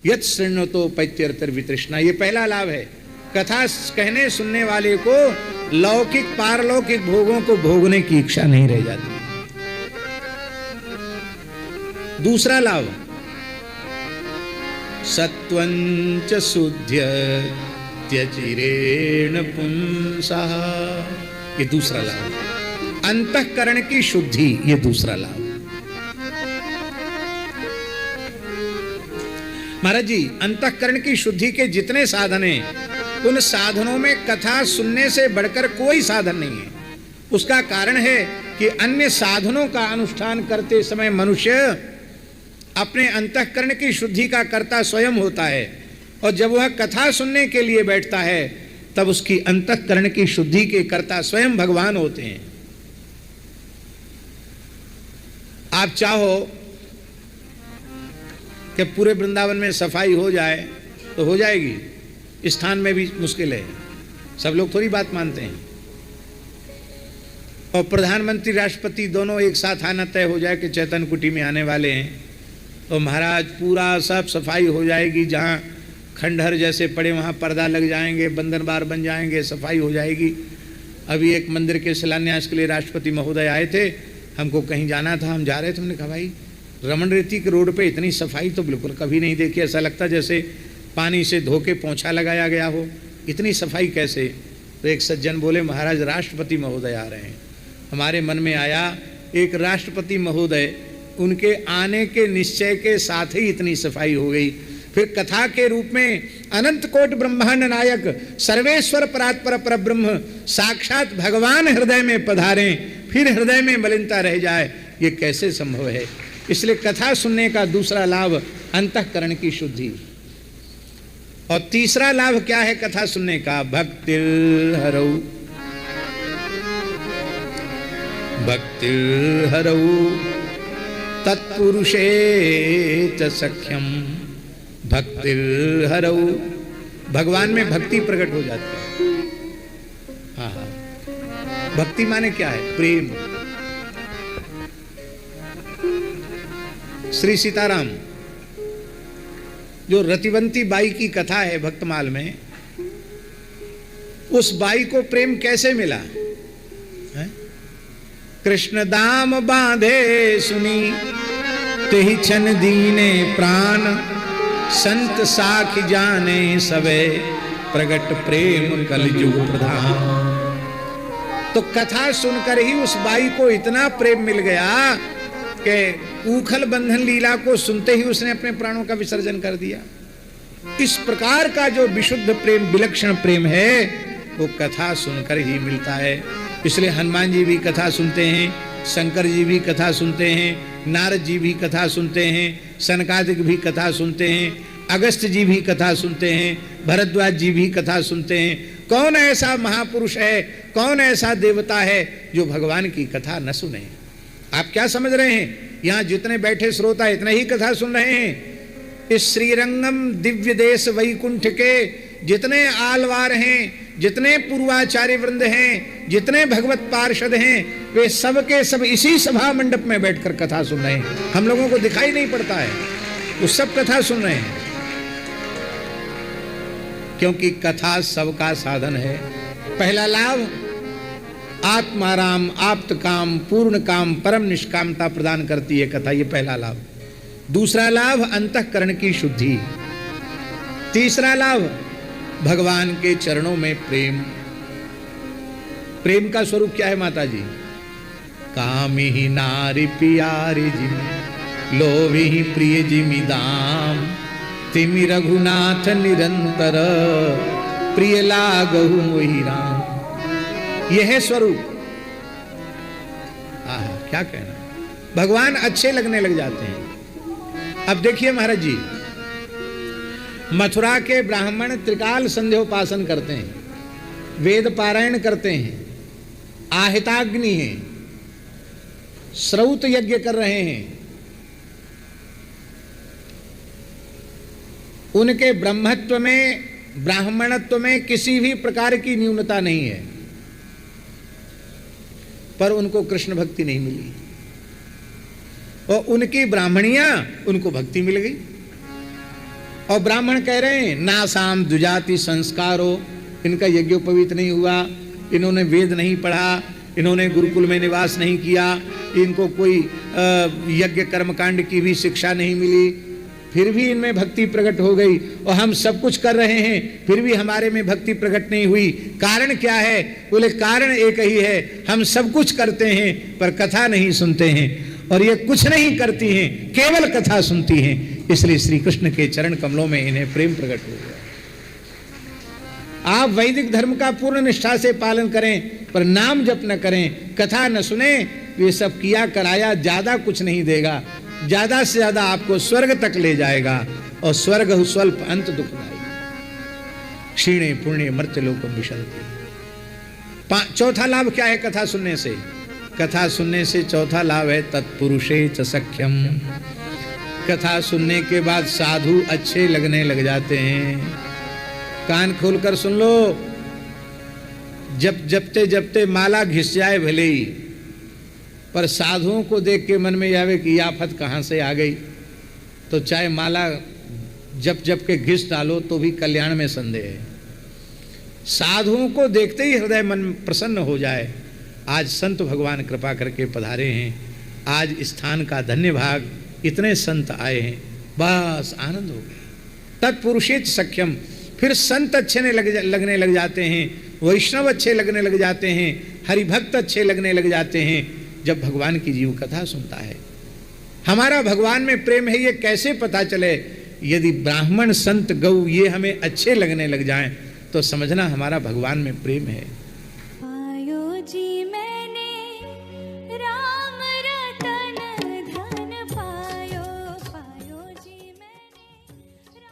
यत् शृण्वतो पैत्यर्तिर्वितृष्णा। ये पहला लाभ है। कथा कहने सुनने वाले को लौकिक पारलौकिक भोगों को भोगने की इच्छा नहीं रह जाती। दूसरा लाभ, सत्वंच शुद्ध्य त्यचिरेण पुंसः। ये दूसरा लाभ, अंतःकरण की शुद्धि, ये दूसरा लाभ। महाराज जी, अंतःकरण की शुद्धि के जितने साधन हैं, उन साधनों में कथा सुनने से बढ़कर कोई साधन नहीं है। उसका कारण है कि अन्य साधनों का अनुष्ठान करते समय मनुष्य अपने अंतःकरण की शुद्धि का कर्ता स्वयं होता है, और जब वह कथा सुनने के लिए बैठता है तब उसकी अंतःकरण की शुद्धि के कर्ता स्वयं भगवान होते हैं। आप चाहो कि पूरे वृंदावन में सफाई हो जाए तो हो जाएगी, इस स्थान में भी मुश्किल है। सब लोग थोड़ी बात मानते हैं। और प्रधानमंत्री राष्ट्रपति दोनों एक साथ आना तय हो जाए कि चैतन्य कुटी में आने वाले हैं, तो महाराज पूरा सब सफाई हो जाएगी। जहाँ खंडहर जैसे पड़े वहाँ पर्दा लग जाएंगे, बंधन बार बन जाएंगे, सफाई हो जाएगी। अभी एक मंदिर के शिलान्यास के लिए राष्ट्रपति महोदय आए थे, हमको कहीं जाना था, हम जा रहे थे। हमने कहा भाई रमन रेती के रोड पे इतनी सफाई तो बिल्कुल कभी नहीं देखी, ऐसा लगता जैसे पानी से धो के पोंछा लगाया गया हो, इतनी सफाई कैसे। तो एक सज्जन बोले महाराज राष्ट्रपति महोदय आ रहे हैं। हमारे मन में आया एक राष्ट्रपति महोदय, उनके आने के निश्चय के साथ ही इतनी सफाई हो गई। फिर कथा के रूप में अनंत कोट ब्रह्मांड नायक सर्वेश्वर परात्पर परब्रह्म साक्षात भगवान हृदय में पधारें, फिर हृदय में मलिनता रह जाए, ये कैसे संभव है। इसलिए कथा सुनने का दूसरा लाभ अंतःकरण की शुद्धि। और तीसरा लाभ क्या है कथा सुनने का? भक्तिर्हरौ, भक्तिर्हरौ तत्पुरुषे च सख्यम। भक्तिर्हरौ, भगवान में भक्ति प्रकट हो जाती है। हाँ हाँ, भक्ति माने क्या है? प्रेम। श्री सीताराम, जो रतिवंती बाई की कथा है भक्तमाल में, उस बाई को प्रेम कैसे मिला है? कृष्ण दाम बांधे सुनी तेहि छन दीने प्राण, संत साखी जाने सबे प्रगट प्रेम कलयुग प्रधान। तो कथा सुनकर ही उस बाई को इतना प्रेम मिल गया कि ऊखल बंधन लीला को सुनते ही उसने अपने प्राणों का विसर्जन कर दिया। इस प्रकार का जो विशुद्ध प्रेम, विलक्षण प्रेम है, वो कथा सुनकर ही मिलता है। इसलिए हनुमान जी भी कथा सुनते हैं, शंकर जी भी कथा सुनते हैं, नारद जी भी कथा सुनते हैं, सनकादिक भी कथा सुनते हैं, अगस्त्य जी भी कथा सुनते हैं, भरद्वाज जी भी कथा सुनते हैं। कौन ऐसा महापुरुष है, कौन ऐसा देवता है जो भगवान की कथा न सुने? आप क्या समझ रहे हैं? यहाँ जितने बैठे श्रोता इतने ही कथा सुन रहे हैं। इस श्रीरंगम दिव्य देश वैकुंठ के जितने आलवार हैं, जितने पूर्वाचार्य वृंद हैं, जितने भगवत पार्षद हैं, वे सब के सब इसी सभा मंडप में बैठकर कथा सुन रहे हैं। हम लोगों को दिखाई नहीं पड़ता है, वो सब कथा सुन रहे हैं, क्योंकि कथा सबका साधन है। पहला लाभ आत्माराम, आप्त काम, पूर्ण काम, परम निष्कामता प्रदान करती है कथा, ये पहला लाभ। दूसरा लाभ अंतःकरण की शुद्धि। तीसरा लाभ भगवान के चरणों में प्रेम। प्रेम का स्वरूप क्या है माता जी? कामी ही नारी प्यारी जिमी, लोभी ही प्रिय जिमी दाम, तिमि रघुनाथ निरंतर, प्रिय लागहु मोहि राम। यह है स्वरूप। क्या कहना, भगवान अच्छे लगने लग जाते हैं। अब देखिए महाराज जी, मथुरा के ब्राह्मण त्रिकाल संध्योपासन करते हैं, वेद पारायण करते हैं, आहिताग्नि है, श्रौत यज्ञ कर रहे हैं। उनके ब्रह्मत्व में, ब्राह्मणत्व में किसी भी प्रकार की न्यूनता नहीं है, पर उनको कृष्ण भक्ति नहीं मिली, और उनकी ब्राह्मणियां उनको भक्ति मिल गई। और ब्राह्मण कह रहे हैं नासाम दुजाति संस्कारो, इनका यज्ञोपवीत नहीं हुआ, इन्होंने वेद नहीं पढ़ा, इन्होंने गुरुकुल में निवास नहीं किया, इनको कोई यज्ञ कर्मकांड की भी शिक्षा नहीं मिली, फिर भी इनमें भक्ति प्रकट हो गई। और हम सब कुछ कर रहे हैं फिर भी हमारे में भक्ति प्रकट नहीं हुई। कारण क्या है? बोले कारण एक ही है, हम सब कुछ करते हैं पर कथा नहीं सुनते हैं, और ये कुछ नहीं करती हैं, केवल कथा सुनती हैं। इसलिए श्री कृष्ण के चरण कमलों में इन्हें प्रेम प्रकट हो गया। आप वैदिक धर्म का पूर्ण निष्ठा से पालन करें पर नाम जप न करें, कथा न सुने, ये सब किया कराया ज्यादा कुछ नहीं देगा, ज्यादा से ज्यादा आपको स्वर्ग तक ले जाएगा, और स्वर्ग स्वल्प अंत दुखदायी, क्षीणे पुण्य मर्त्य लोक विशंति। चौथा लाभ क्या है कथा सुनने से? कथा सुनने से चौथा लाभ है तत्पुरुषे च सख्यम। कथा सुनने के बाद साधु अच्छे लगने लग जाते हैं। कान खोलकर सुन लो, जब जपते जपते माला घिस जाए भले ही, पर साधुओं को देख के मन में आवे कि आफत कहाँ से आ गई, तो चाहे माला जप जप के घिस डालो तो भी कल्याण में संदेह है। साधुओं को देखते ही हृदय मन प्रसन्न हो जाए। आज संत भगवान कृपा करके पधारे हैं, आज स्थान का धन्य भाग, इतने संत आए हैं, बस आनंद हो गया। तत्पुरुषेच सख्यम, फिर संत अच्छे लगने लग जाते हैं, वैष्णव अच्छे लगने लग जाते हैं, हरिभक्त अच्छे लगने लग जाते हैं जब भगवान की जीव कथा सुनता है। हमारा भगवान में प्रेम है ये कैसे पता चले? यदि ब्राह्मण संत गौ ये हमें अच्छे लगने लग जाएं तो समझना हमारा भगवान में प्रेम है।